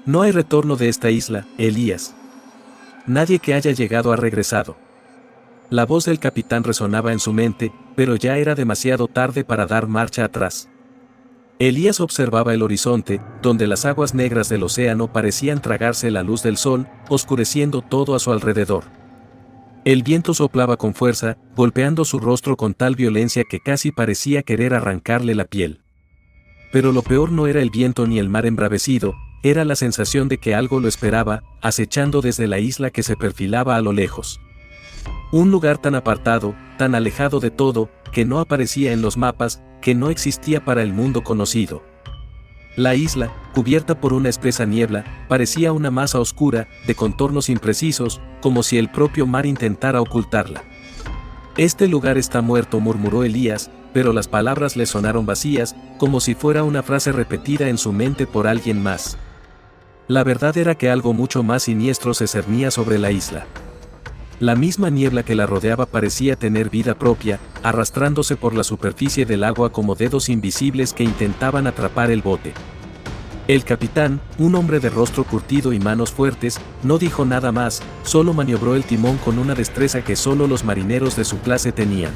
No hay retorno de esta isla, Elías. Nadie que haya llegado ha regresado. La voz del capitán resonaba en su mente, pero ya era demasiado tarde para dar marcha atrás. Elías observaba el horizonte, donde las aguas negras del océano parecían tragarse la luz del sol, oscureciendo todo a su alrededor. El viento soplaba con fuerza, golpeando su rostro con tal violencia que casi parecía querer arrancarle la piel. Pero lo peor no era el viento ni el mar embravecido, era la sensación de que algo lo esperaba, acechando desde la isla que se perfilaba a lo lejos. Un lugar tan apartado, tan alejado de todo, que no aparecía en los mapas, que no existía para el mundo conocido. La isla, cubierta por una espesa niebla, parecía una masa oscura, de contornos imprecisos, como si el propio mar intentara ocultarla. «Este lugar está muerto», murmuró Elías, pero las palabras le sonaron vacías, como si fuera una frase repetida en su mente por alguien más. La verdad era que algo mucho más siniestro se cernía sobre la isla. La misma niebla que la rodeaba parecía tener vida propia, arrastrándose por la superficie del agua como dedos invisibles que intentaban atrapar el bote. El capitán, un hombre de rostro curtido y manos fuertes, no dijo nada más, solo maniobró el timón con una destreza que solo los marineros de su clase tenían.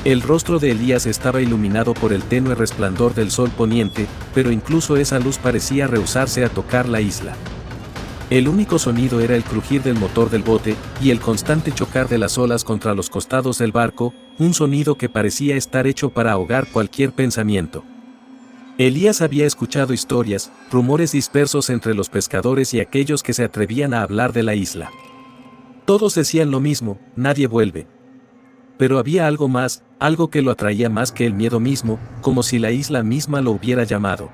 El rostro de Elías estaba iluminado por el tenue resplandor del sol poniente, pero incluso esa luz parecía rehusarse a tocar la isla. El único sonido era el crujir del motor del bote, y el constante chocar de las olas contra los costados del barco, un sonido que parecía estar hecho para ahogar cualquier pensamiento. Elías había escuchado historias, rumores dispersos entre los pescadores y aquellos que se atrevían a hablar de la isla. Todos decían lo mismo: nadie vuelve. Pero había algo más, algo que lo atraía más que el miedo mismo, como si la isla misma lo hubiera llamado.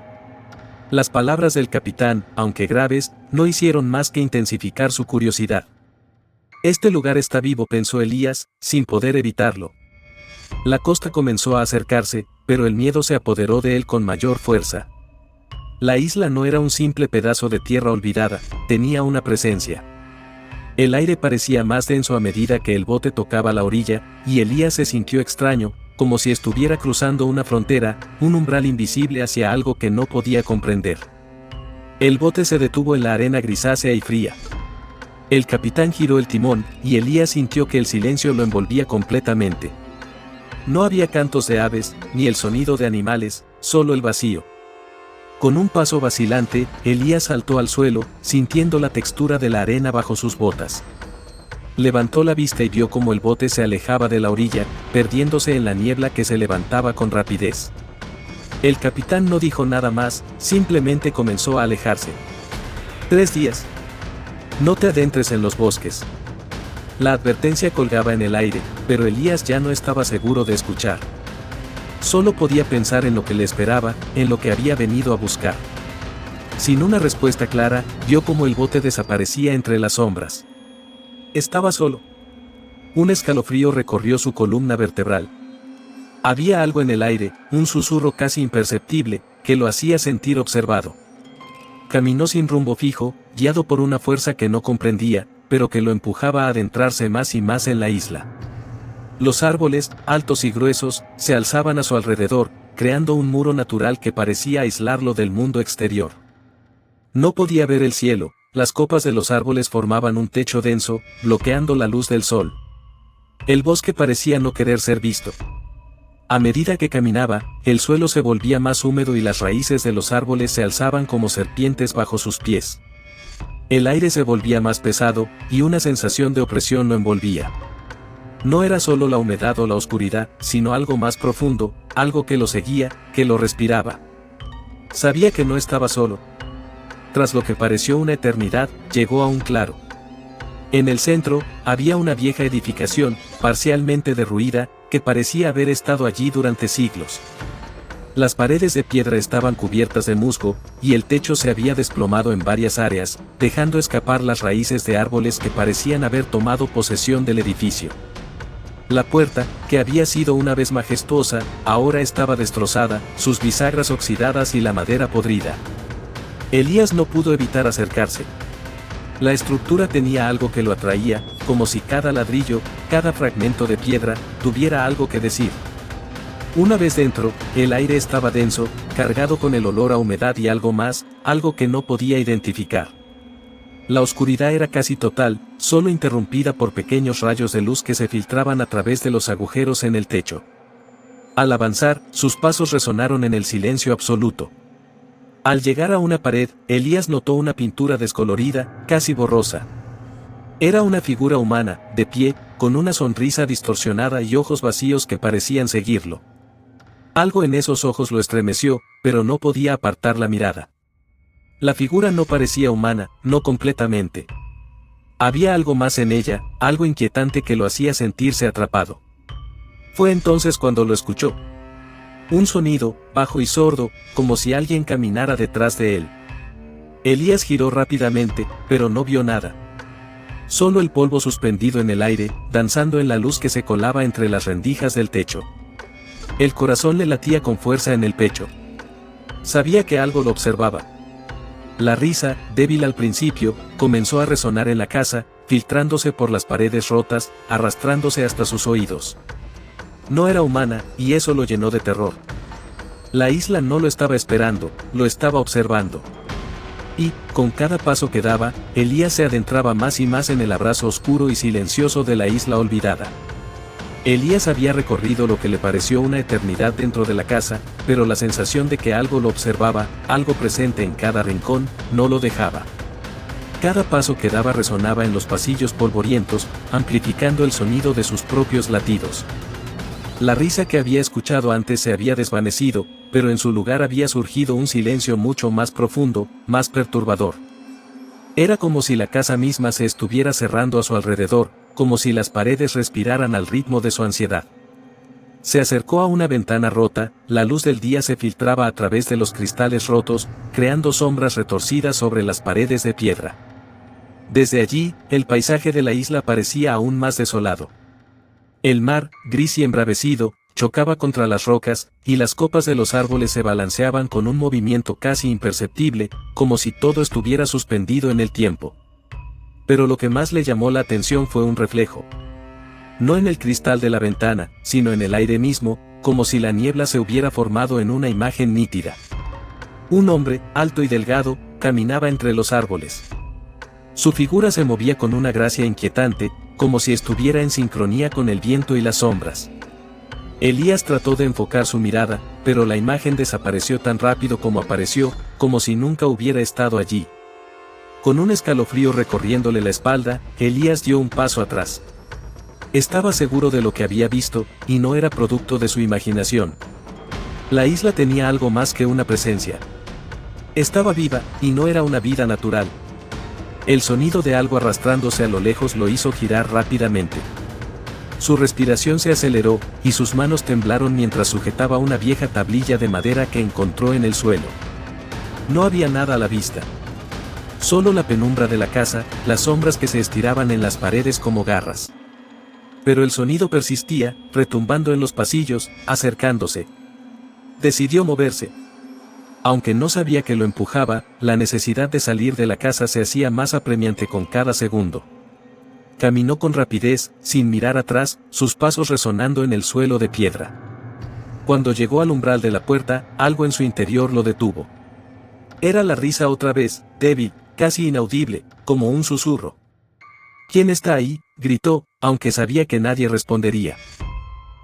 Las palabras del capitán, aunque graves, no hicieron más que intensificar su curiosidad. «Este lugar está vivo», pensó Elías, sin poder evitarlo. La costa comenzó a acercarse, pero el miedo se apoderó de él con mayor fuerza. La isla no era un simple pedazo de tierra olvidada, tenía una presencia. El aire parecía más denso a medida que el bote tocaba la orilla, y Elías se sintió extraño, como si estuviera cruzando una frontera, un umbral invisible hacia algo que no podía comprender. El bote se detuvo en la arena grisácea y fría. El capitán giró el timón, y Elías sintió que el silencio lo envolvía completamente. No había cantos de aves, ni el sonido de animales, solo el vacío. Con un paso vacilante, Elías saltó al suelo, sintiendo la textura de la arena bajo sus botas. Levantó la vista y vio cómo el bote se alejaba de la orilla, perdiéndose en la niebla que se levantaba con rapidez. El capitán no dijo nada más, simplemente comenzó a alejarse. 3 días. No te adentres en los bosques. La advertencia colgaba en el aire, pero Elías ya no estaba seguro de escuchar. Solo podía pensar en lo que le esperaba, en lo que había venido a buscar. Sin una respuesta clara, vio cómo el bote desaparecía entre las sombras. Estaba solo. Un escalofrío recorrió su columna vertebral. Había algo en el aire, un susurro casi imperceptible, que lo hacía sentir observado. Caminó sin rumbo fijo, guiado por una fuerza que no comprendía, pero que lo empujaba a adentrarse más y más en la isla. Los árboles, altos y gruesos, se alzaban a su alrededor, creando un muro natural que parecía aislarlo del mundo exterior. No podía ver el cielo. Las copas de los árboles formaban un techo denso, bloqueando la luz del sol. El bosque parecía no querer ser visto. A medida que caminaba, el suelo se volvía más húmedo y las raíces de los árboles se alzaban como serpientes bajo sus pies. El aire se volvía más pesado, y una sensación de opresión lo envolvía. No era solo la humedad o la oscuridad, sino algo más profundo, algo que lo seguía, que lo respiraba. Sabía que no estaba solo. Tras lo que pareció una eternidad, llegó a un claro. En el centro, había una vieja edificación, parcialmente derruida, que parecía haber estado allí durante siglos. Las paredes de piedra estaban cubiertas de musgo, y el techo se había desplomado en varias áreas, dejando escapar las raíces de árboles que parecían haber tomado posesión del edificio. La puerta, que había sido una vez majestuosa, ahora estaba destrozada, sus bisagras oxidadas y la madera podrida. Elías no pudo evitar acercarse. La estructura tenía algo que lo atraía, como si cada ladrillo, cada fragmento de piedra, tuviera algo que decir. Una vez dentro, el aire estaba denso, cargado con el olor a humedad y algo más, algo que no podía identificar. La oscuridad era casi total, solo interrumpida por pequeños rayos de luz que se filtraban a través de los agujeros en el techo. Al avanzar, sus pasos resonaron en el silencio absoluto. Al llegar a una pared, Elías notó una pintura descolorida, casi borrosa. Era una figura humana, de pie, con una sonrisa distorsionada y ojos vacíos que parecían seguirlo. Algo en esos ojos lo estremeció, pero no podía apartar la mirada. La figura no parecía humana, no completamente. Había algo más en ella, algo inquietante que lo hacía sentirse atrapado. Fue entonces cuando lo escuchó. Un sonido, bajo y sordo, como si alguien caminara detrás de él. Elías giró rápidamente, pero no vio nada. Solo el polvo suspendido en el aire, danzando en la luz que se colaba entre las rendijas del techo. El corazón le latía con fuerza en el pecho. Sabía que algo lo observaba. La risa, débil al principio, comenzó a resonar en la casa, filtrándose por las paredes rotas, arrastrándose hasta sus oídos. No era humana, y eso lo llenó de terror. La isla no lo estaba esperando, lo estaba observando. Y, con cada paso que daba, Elías se adentraba más y más en el abrazo oscuro y silencioso de la isla olvidada. Elías había recorrido lo que le pareció una eternidad dentro de la casa, pero la sensación de que algo lo observaba, algo presente en cada rincón, no lo dejaba. Cada paso que daba resonaba en los pasillos polvorientos, amplificando el sonido de sus propios latidos. La risa que había escuchado antes se había desvanecido, pero en su lugar había surgido un silencio mucho más profundo, más perturbador. Era como si la casa misma se estuviera cerrando a su alrededor, como si las paredes respiraran al ritmo de su ansiedad. Se acercó a una ventana rota, la luz del día se filtraba a través de los cristales rotos, creando sombras retorcidas sobre las paredes de piedra. Desde allí, el paisaje de la isla parecía aún más desolado. El mar, gris y embravecido, chocaba contra las rocas, y las copas de los árboles se balanceaban con un movimiento casi imperceptible, como si todo estuviera suspendido en el tiempo. Pero lo que más le llamó la atención fue un reflejo. No en el cristal de la ventana, sino en el aire mismo, como si la niebla se hubiera formado en una imagen nítida. Un hombre, alto y delgado, caminaba entre los árboles. Su figura se movía con una gracia inquietante, como si estuviera en sincronía con el viento y las sombras. Elías trató de enfocar su mirada, pero la imagen desapareció tan rápido como apareció, como si nunca hubiera estado allí. Con un escalofrío recorriéndole la espalda, Elías dio un paso atrás. Estaba seguro de lo que había visto, y no era producto de su imaginación. La isla tenía algo más que una presencia. Estaba viva, y no era una vida natural. El sonido de algo arrastrándose a lo lejos lo hizo girar rápidamente. Su respiración se aceleró, y sus manos temblaron mientras sujetaba una vieja tablilla de madera que encontró en el suelo. No había nada a la vista. Solo la penumbra de la casa, las sombras que se estiraban en las paredes como garras. Pero el sonido persistía, retumbando en los pasillos, acercándose. Decidió moverse. Aunque no sabía que lo empujaba, la necesidad de salir de la casa se hacía más apremiante con cada segundo. Caminó con rapidez, sin mirar atrás, sus pasos resonando en el suelo de piedra. Cuando llegó al umbral de la puerta, algo en su interior lo detuvo. Era la risa otra vez, débil, casi inaudible, como un susurro. ¿Quién está ahí?, gritó, aunque sabía que nadie respondería.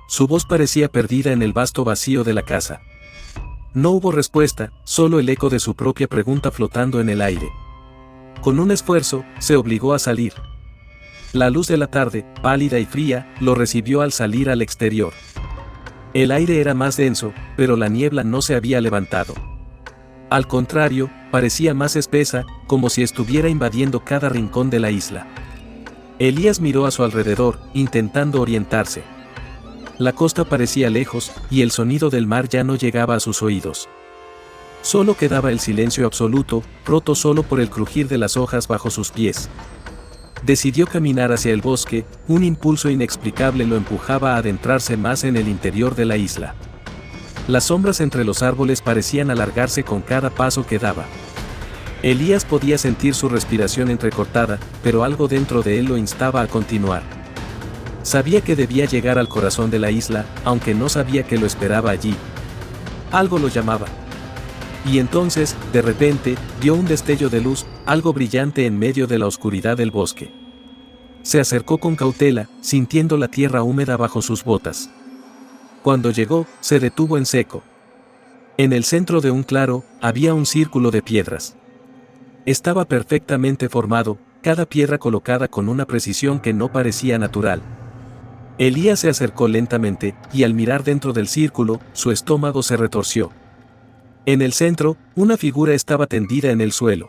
Su voz parecía perdida en el vasto vacío de la casa. No hubo respuesta, solo el eco de su propia pregunta flotando en el aire. Con un esfuerzo, se obligó a salir. La luz de la tarde, pálida y fría, lo recibió al salir al exterior. El aire era más denso, pero la niebla no se había levantado. Al contrario, parecía más espesa, como si estuviera invadiendo cada rincón de la isla. Elías miró a su alrededor, intentando orientarse. La costa parecía lejos, y el sonido del mar ya no llegaba a sus oídos. Solo quedaba el silencio absoluto, roto solo por el crujir de las hojas bajo sus pies. Decidió caminar hacia el bosque, un impulso inexplicable lo empujaba a adentrarse más en el interior de la isla. Las sombras entre los árboles parecían alargarse con cada paso que daba. Elías podía sentir su respiración entrecortada, pero algo dentro de él lo instaba a continuar. Sabía que debía llegar al corazón de la isla, aunque no sabía que lo esperaba allí. Algo lo llamaba. Y entonces, de repente, vio un destello de luz, algo brillante en medio de la oscuridad del bosque. Se acercó con cautela, sintiendo la tierra húmeda bajo sus botas. Cuando llegó, se detuvo en seco. En el centro de un claro, había un círculo de piedras. Estaba perfectamente formado, cada piedra colocada con una precisión que no parecía natural. Elías se acercó lentamente, y al mirar dentro del círculo, su estómago se retorció. En el centro, una figura estaba tendida en el suelo.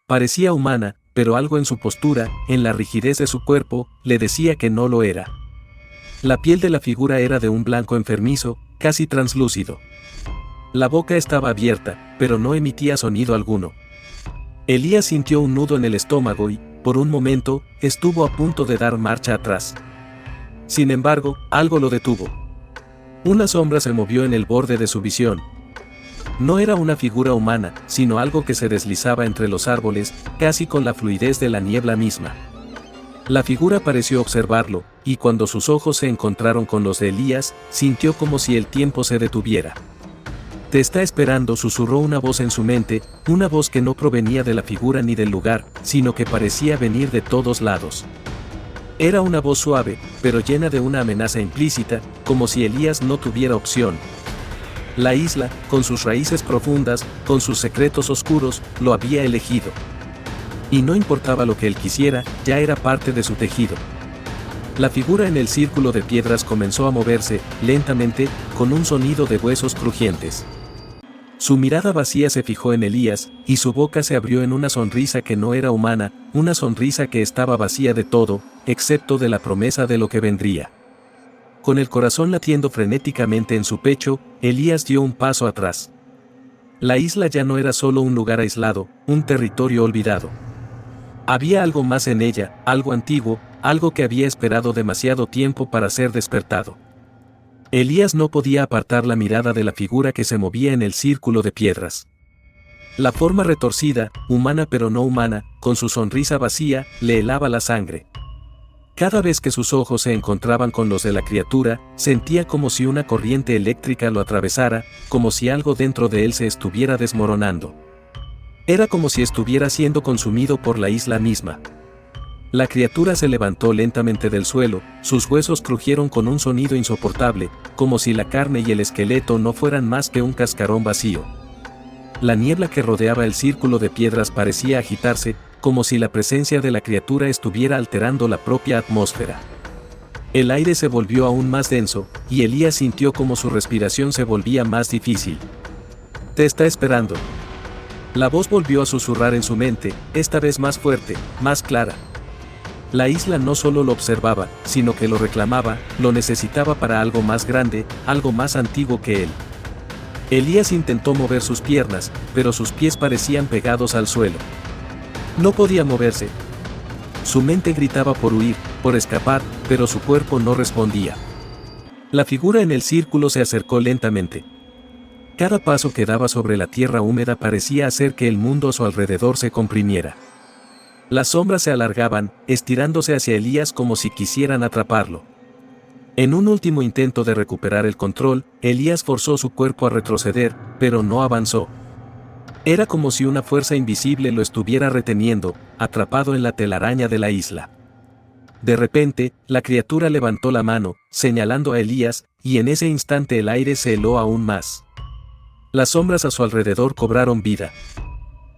Parecía humana, pero algo en su postura, en la rigidez de su cuerpo, le decía que no lo era. La piel de la figura era de un blanco enfermizo, casi translúcido. La boca estaba abierta, pero no emitía sonido alguno. Elías sintió un nudo en el estómago y, por un momento, estuvo a punto de dar marcha atrás. Sin embargo, algo lo detuvo. Una sombra se movió en el borde de su visión. No era una figura humana, sino algo que se deslizaba entre los árboles, casi con la fluidez de la niebla misma. La figura pareció observarlo, y cuando sus ojos se encontraron con los de Elías, sintió como si el tiempo se detuviera. «Te está esperando», susurró una voz en su mente, una voz que no provenía de la figura ni del lugar, sino que parecía venir de todos lados. Era una voz suave, pero llena de una amenaza implícita, como si Elías no tuviera opción. La isla, con sus raíces profundas, con sus secretos oscuros, lo había elegido. Y no importaba lo que él quisiera, ya era parte de su tejido. La figura en el círculo de piedras comenzó a moverse, lentamente, con un sonido de huesos crujientes. Su mirada vacía se fijó en Elías, y su boca se abrió en una sonrisa que no era humana, una sonrisa que estaba vacía de todo, excepto de la promesa de lo que vendría. Con el corazón latiendo frenéticamente en su pecho, Elías dio un paso atrás. La isla ya no era solo un lugar aislado, un territorio olvidado. Había algo más en ella, algo antiguo, algo que había esperado demasiado tiempo para ser despertado. Elías no podía apartar la mirada de la figura que se movía en el círculo de piedras. La forma retorcida, humana pero no humana, con su sonrisa vacía, le helaba la sangre. Cada vez que sus ojos se encontraban con los de la criatura, sentía como si una corriente eléctrica lo atravesara, como si algo dentro de él se estuviera desmoronando. Era como si estuviera siendo consumido por la isla misma. La criatura se levantó lentamente del suelo, sus huesos crujieron con un sonido insoportable, como si la carne y el esqueleto no fueran más que un cascarón vacío. La niebla que rodeaba el círculo de piedras parecía agitarse, como si la presencia de la criatura estuviera alterando la propia atmósfera. El aire se volvió aún más denso, y Elías sintió como su respiración se volvía más difícil. «Te está esperando». La voz volvió a susurrar en su mente, esta vez más fuerte, más clara. La isla no solo lo observaba, sino que lo reclamaba, lo necesitaba para algo más grande, algo más antiguo que él. Elías intentó mover sus piernas, pero sus pies parecían pegados al suelo. No podía moverse. Su mente gritaba por huir, por escapar, pero su cuerpo no respondía. La figura en el círculo se acercó lentamente. Cada paso que daba sobre la tierra húmeda parecía hacer que el mundo a su alrededor se comprimiera. Las sombras se alargaban, estirándose hacia Elías como si quisieran atraparlo. En un último intento de recuperar el control, Elías forzó su cuerpo a retroceder, pero no avanzó. Era como si una fuerza invisible lo estuviera reteniendo, atrapado en la telaraña de la isla. De repente, la criatura levantó la mano, señalando a Elías, y en ese instante el aire se heló aún más. Las sombras a su alrededor cobraron vida.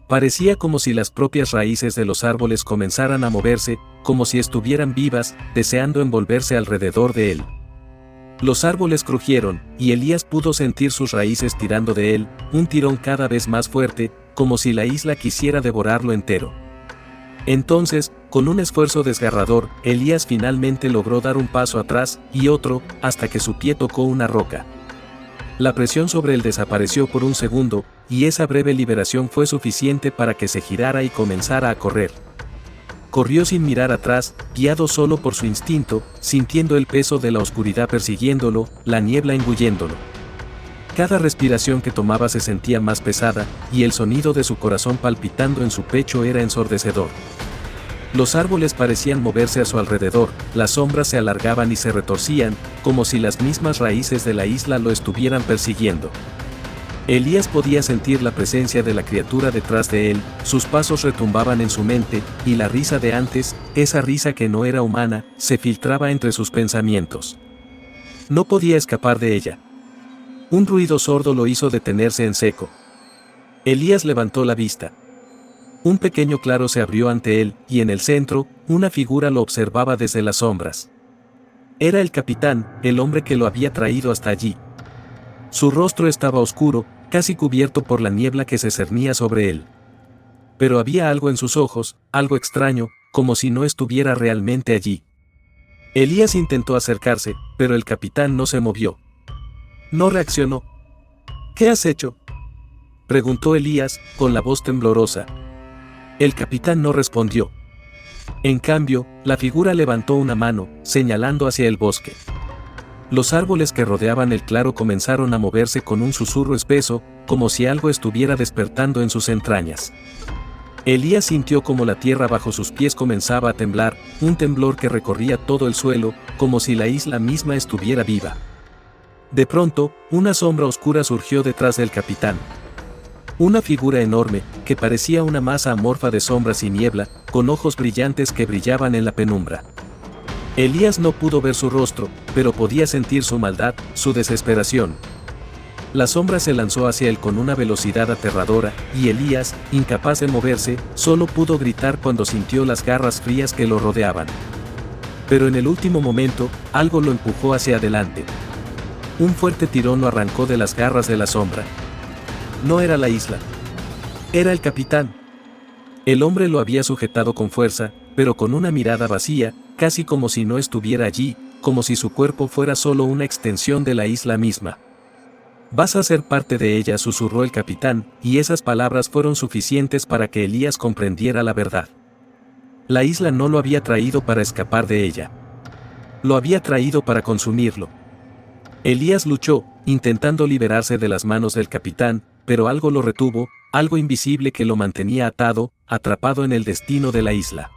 Parecía como si las propias raíces de los árboles comenzaran a moverse, como si estuvieran vivas, deseando envolverse alrededor de él. Los árboles crujieron, y Elías pudo sentir sus raíces tirando de él, un tirón cada vez más fuerte, como si la isla quisiera devorarlo entero. Entonces, con un esfuerzo desgarrador, Elías finalmente logró dar un paso atrás, y otro, hasta que su pie tocó una roca. La presión sobre él desapareció por un segundo, y esa breve liberación fue suficiente para que se girara y comenzara a correr. Corrió sin mirar atrás, guiado solo por su instinto, sintiendo el peso de la oscuridad persiguiéndolo, la niebla engulléndolo. Cada respiración que tomaba se sentía más pesada, y el sonido de su corazón palpitando en su pecho era ensordecedor. Los árboles parecían moverse a su alrededor, las sombras se alargaban y se retorcían, como si las mismas raíces de la isla lo estuvieran persiguiendo. Elías podía sentir la presencia de la criatura detrás de él, sus pasos retumbaban en su mente, y la risa de antes, esa risa que no era humana, se filtraba entre sus pensamientos. No podía escapar de ella. Un ruido sordo lo hizo detenerse en seco. Elías levantó la vista. Un pequeño claro se abrió ante él, y en el centro, una figura lo observaba desde las sombras. Era el capitán, el hombre que lo había traído hasta allí. Su rostro estaba oscuro, casi cubierto por la niebla que se cernía sobre él. Pero había algo en sus ojos, algo extraño, como si no estuviera realmente allí. Elías intentó acercarse, pero el capitán no se movió. No reaccionó. ¿Qué has hecho?, preguntó Elías, con la voz temblorosa. El capitán no respondió. En cambio, la figura levantó una mano, señalando hacia el bosque. Los árboles que rodeaban el claro comenzaron a moverse con un susurro espeso, como si algo estuviera despertando en sus entrañas. Elías sintió como la tierra bajo sus pies comenzaba a temblar, un temblor que recorría todo el suelo, como si la isla misma estuviera viva. De pronto, una sombra oscura surgió detrás del capitán. Una figura enorme, que parecía una masa amorfa de sombras y niebla, con ojos brillantes que brillaban en la penumbra. Elías no pudo ver su rostro, pero podía sentir su maldad, su desesperación. La sombra se lanzó hacia él con una velocidad aterradora, y Elías, incapaz de moverse, solo pudo gritar cuando sintió las garras frías que lo rodeaban. Pero en el último momento, algo lo empujó hacia adelante. Un fuerte tirón lo arrancó de las garras de la sombra. No era la isla. Era el capitán. El hombre lo había sujetado con fuerza, pero con una mirada vacía, casi como si no estuviera allí, como si su cuerpo fuera solo una extensión de la isla misma. «Vas a ser parte de ella», susurró el capitán, y esas palabras fueron suficientes para que Elías comprendiera la verdad. La isla no lo había traído para escapar de ella. Lo había traído para consumirlo. Elías luchó, intentando liberarse de las manos del capitán, pero algo lo retuvo, algo invisible que lo mantenía atado, atrapado en el destino de la isla.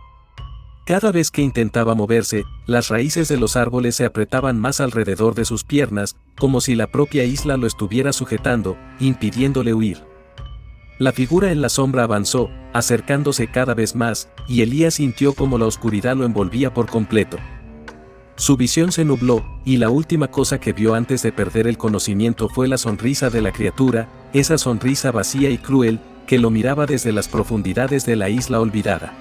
Cada vez que intentaba moverse, las raíces de los árboles se apretaban más alrededor de sus piernas, como si la propia isla lo estuviera sujetando, impidiéndole huir. La figura en la sombra avanzó, acercándose cada vez más, y Elías sintió como la oscuridad lo envolvía por completo. Su visión se nubló, y la última cosa que vio antes de perder el conocimiento fue la sonrisa de la criatura, esa sonrisa vacía y cruel, que lo miraba desde las profundidades de la isla olvidada.